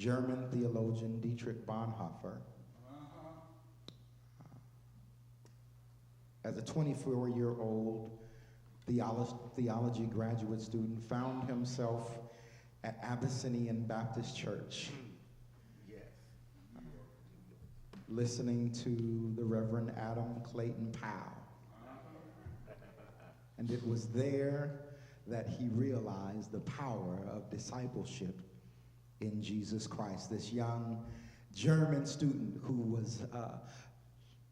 German theologian Dietrich Bonhoeffer. As a 24-year-old theology graduate student, found himself at Abyssinian Baptist Church, listening to the Reverend Adam Clayton Powell. And it was there that he realized the power of discipleship in Jesus Christ. This young German student who was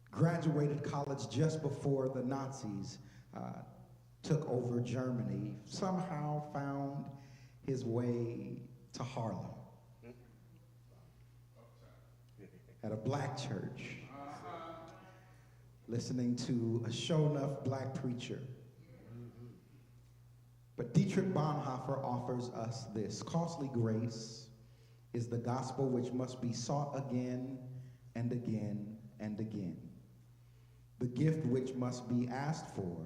graduated college just before the Nazis took over Germany, somehow found his way to Harlem at a black church, listening to a show-enough black preacher. But Dietrich Bonhoeffer offers us this: costly grace is the gospel which must be sought again and again and again, the gift which must be asked for,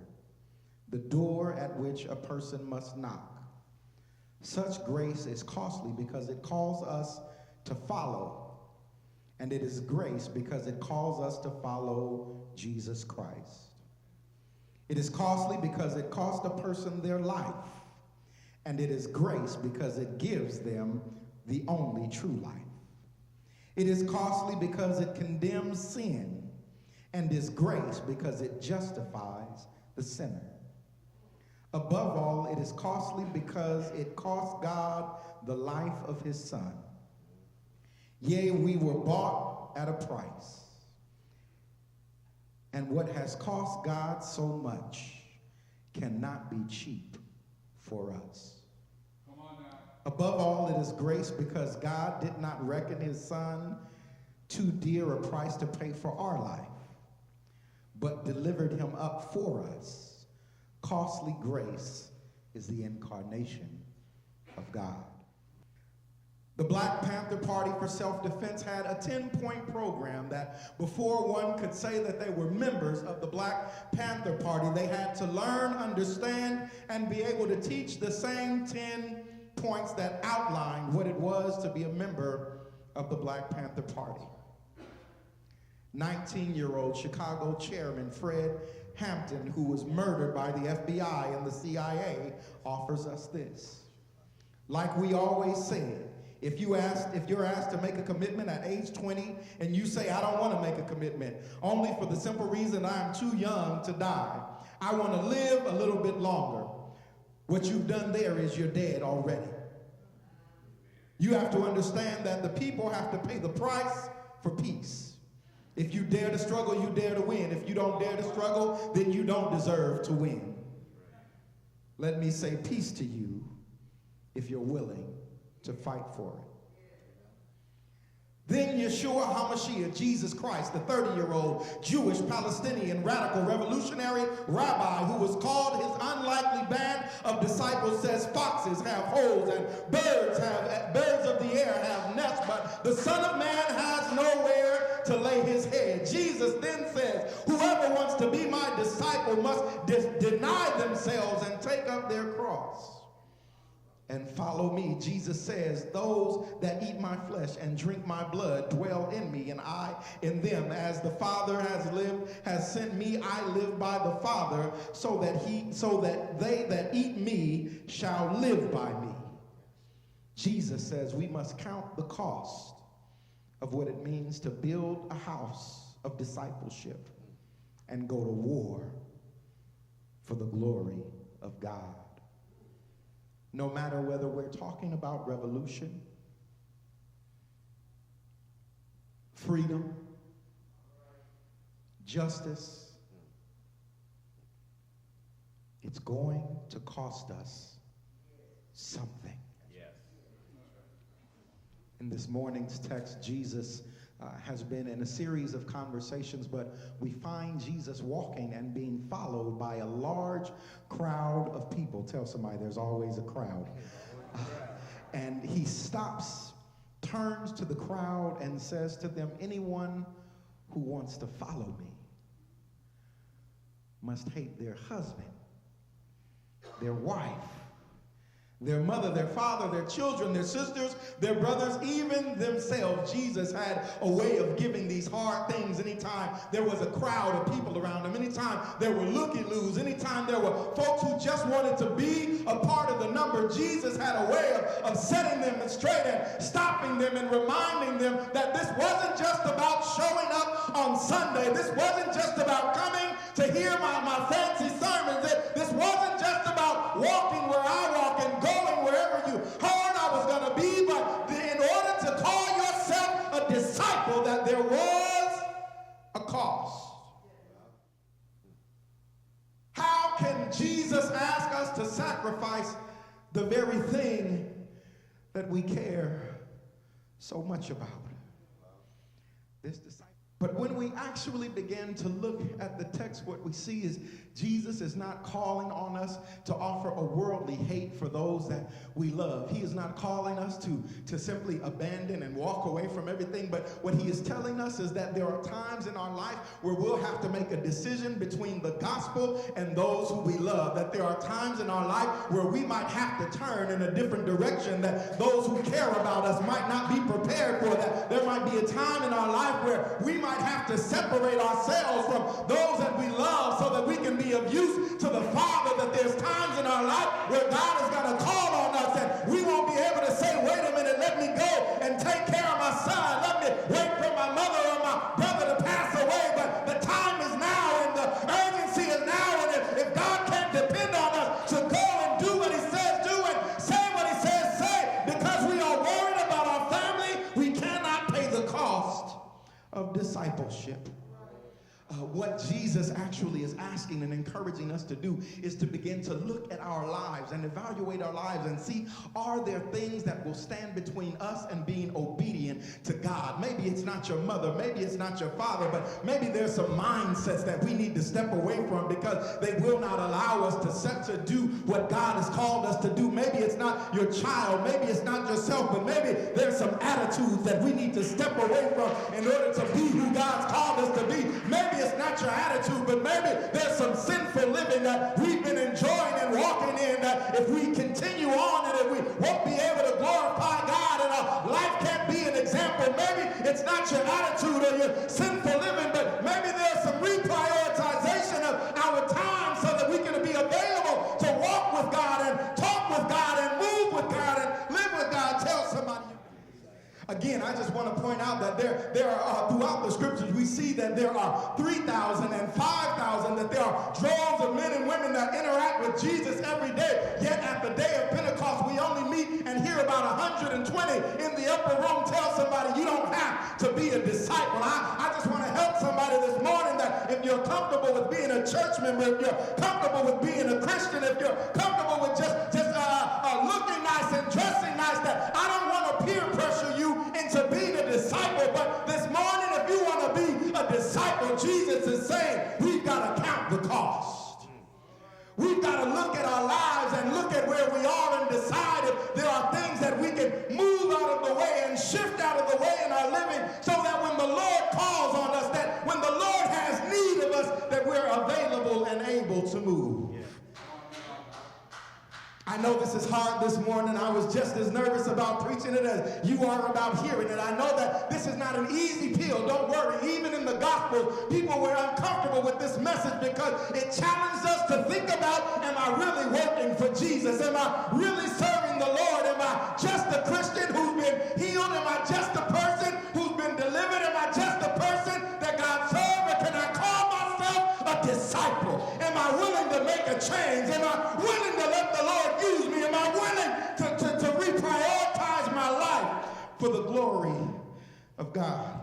the door at which a person must knock. Such grace is costly because it calls us to follow, and it is grace because it calls us to follow Jesus Christ. It is costly because it cost a person their life, and it is grace because it gives them the only true life. It is costly because it condemns sin, and is grace because it justifies the sinner. Above all, it is costly because it cost God the life of his Son. Yea, we were bought at a price. And what has cost God so much cannot be cheap for us. Come on now. Above all, it is grace because God did not reckon his Son too dear a price to pay for our life, but delivered him up for us. Costly grace is the incarnation of God. The Black Panther Party for Self-Defense had a 10-point program that before one could say that they were members of the Black Panther Party, they had to learn, understand, and be able to teach the same 10 points that outlined what it was to be a member of the Black Panther Party. 19-year-old Chicago chairman Fred Hampton, who was murdered by the FBI and the CIA, offers us this. Like we always said, if you're asked to make a commitment at age 20 and you say, I don't want to make a commitment, only for the simple reason I'm too young to die, I want to live a little bit longer, what you've done there is you're dead already. You have to understand that the people have to pay the price for peace. If you dare to struggle, you dare to win. If you don't dare to struggle, then you don't deserve to win. Let me say peace to you if you're willing to fight for it. Then Yeshua HaMashiach, Jesus Christ, the 30-year-old Jewish Palestinian radical revolutionary rabbi who was called his unlikely band of disciples, says foxes have holes and birds of the air have nests, but the Son of Man has nowhere to lay his head. Jesus then says, whoever wants to be my disciple must deny themselves and take up their cross and follow me. Jesus says, those that eat my flesh and drink my blood dwell in me, and I in them. As the Father has sent me, I live by the Father, so that they that eat me shall live by me. Jesus says we must count the cost of what it means to build a house of discipleship and go to war for the glory of God. No matter whether we're talking about revolution, freedom, justice, it's going to cost us something. Yes. In this morning's text, Jesus has been in a series of conversations, but we find Jesus walking and being followed by a large crowd of people. Tell somebody there's always a crowd. And he stops, turns to the crowd and says to them, anyone who wants to follow me must hate their husband, their wife, Their mother, their father, their children, their sisters, their brothers, even themselves. Jesus had a way of giving these hard things anytime there was a crowd of people around him, anytime there were looky-loos, anytime there were folks who just wanted to be a part of the number. Jesus had a way of setting them straight and stopping them and reminding them that this wasn't just about showing up on Sunday. This wasn't just about coming to hear my fancy sermons. This wasn't just about walking where I walk and going wherever you heard I was going to be, but in order to call yourself a disciple, that there was a cost. How can Jesus ask us to sacrifice the very thing that we care so much about? This disciple. But when we actually begin to look at the text, what we see is Jesus is not calling on us to offer a worldly hate for those that we love. He is not calling us to simply abandon and walk away from everything. But what he is telling us is that there are times in our life where we'll have to make a decision between the gospel and those who we love. That there are times in our life where we might have to turn in a different direction, that those who care about us might not be prepared for that. There might be a time in our life where we might have to separate ourselves from those that we love so that we can be of use to the Father. That there's times in our life where God is going to call on us and we won't be able to say, wait a minute, let me go and take care of my son. Let me wait for my mother or my brother to pass away. But the time is now and the urgency is now. And if God can't depend on us to go and do what he says do and say what he says say, because we are worried about our family, we cannot pay the cost of discipleship. What Jesus actually is asking and encouraging us to do is to begin to look at our lives and evaluate our lives and see, are there things that will stand between us and being obedient to God? Maybe it's not your mother, maybe it's not your father, but maybe there's some mindsets that we need to step away from because they will not allow us to do what God has called us to do. Maybe it's not your child, maybe it's not yourself, but maybe there's some attitudes that we need to step away from in order to be who God's called us to be. Maybe it's not your attitude, but maybe there's some sinful living that we've been enjoying and walking in, that if we continue on and if we won't be able to glorify God and our life can't be an example. Maybe it's not your attitude or your sinful living, but maybe there's some reprioritization of our time so that we can be available to walk with God and talk with God and move with God and live with God. Tell somebody. Again, I just want to point out that there are throughout the scriptures, we see that there are 3,000 and 5,000, that there are droves of men and women that interact with Jesus every day. Yet at the day of Pentecost, we only meet and hear about 120 in the upper room. Tell somebody, you don't have to be a disciple. I just want to help somebody this morning that if you're comfortable with being a church member, if you're comfortable with being a Christian, if you're comfortable with just looking nice and dressing nice, that I don't want to peer pressure you into being a disciple. But this morning, if you want to be a disciple, Jesus is saying we've got to count the cost. We've got to look at our lives and look at where we are and decide if there are things that we can move out of the way and shift out of the way in our living, so that when the Lord calls on us, that when the Lord has need of us, that we're available and able to move. I know this is hard this morning. I was just as nervous about preaching it as you are about hearing it. I know that this is not an easy pill. Don't worry. Even in the Gospels, people were uncomfortable with this message because it challenged us to think about, am I really working for Jesus? Am I really serving the Lord? Am I just a Christian who's been healed? Am I just a person who's been delivered? Am I just a person that God served? Or can I call myself a disciple? Am I willing to make a change? Am I willing to let the Lord use me? Am I willing to reprioritize my life for the glory of God?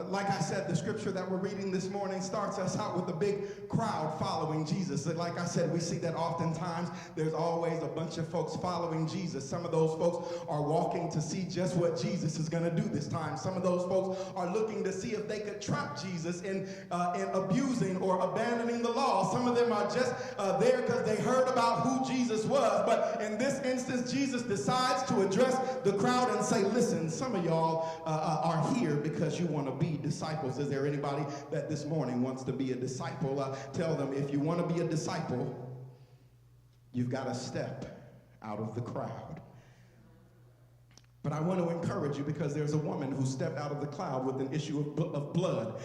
Like I said, the scripture that we're reading this morning starts us out with a big crowd following Jesus. Like I said, we see that oftentimes there's always a bunch of folks following Jesus. Some of those folks are walking to see just what Jesus is going to do this time. Some of those folks are looking to see if they could trap Jesus in abusing or abandoning the law. Some of them are just there because they heard about who Jesus was. But in this instance, Jesus decides to address the crowd and say, listen, some of y'all are here because you want to be disciples. Is there anybody that this morning wants to be a disciple? Tell them, if you want to be a disciple, You've got to step out of the crowd. But I want to encourage you, because there's a woman who stepped out of the cloud with an issue of blood.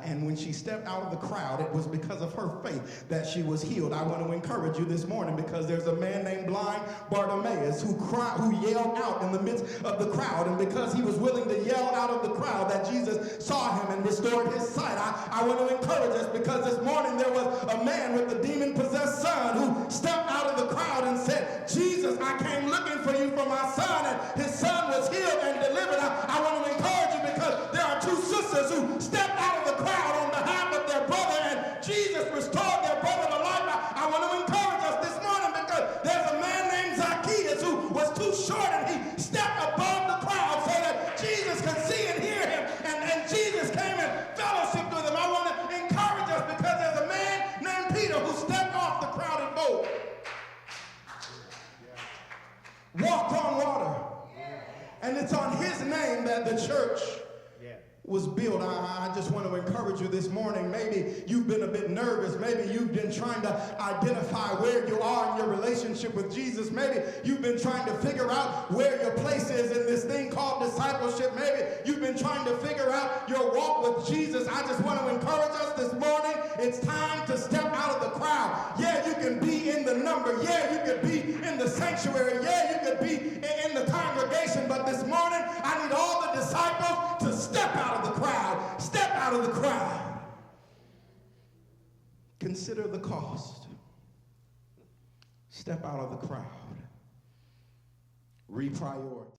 And when she stepped out of the crowd, it was because of her faith that she was healed. I want to encourage you this morning, because there's a man named blind Bartimaeus who yelled out in the midst of the crowd. And because he was willing to yell out of the crowd, that Jesus saw him and restored his sight. I want to encourage us, because this morning there was a man with a demon-possessed son who stepped out of the crowd and said, Jesus, I came looking for you for my son. And his son was healed and delivered. I want to encourage you, because there are two sisters who stepped out of the crowd on behalf of their brother, and Jesus restored their brother to life. I want to encourage us this morning, because there's a man named Zacchaeus who was too short, and he stepped above the crowd so that Jesus could see and hear him, and Jesus came and fellowshiped with him. I want to encourage us, because there's a man named Peter who stepped off the crowded boat, walked on water. And it's on his name that the church was built. I just want to encourage you this morning. Maybe you've been a bit nervous. Maybe you've been trying to identify where you are in your relationship with Jesus. Maybe you've been trying to figure out where your place is in this thing called discipleship. Maybe you've been trying to figure out your walk with Jesus. I just want to encourage us this morning. It's time to step out of the crowd. Yeah, you can be in the number. Yeah, you could be in the sanctuary. Yeah, you could be in the congregation. But this morning, I need all the disciples to step out of the crowd. Step out of the crowd. Consider the cost. Step out of the crowd. Reprioritize.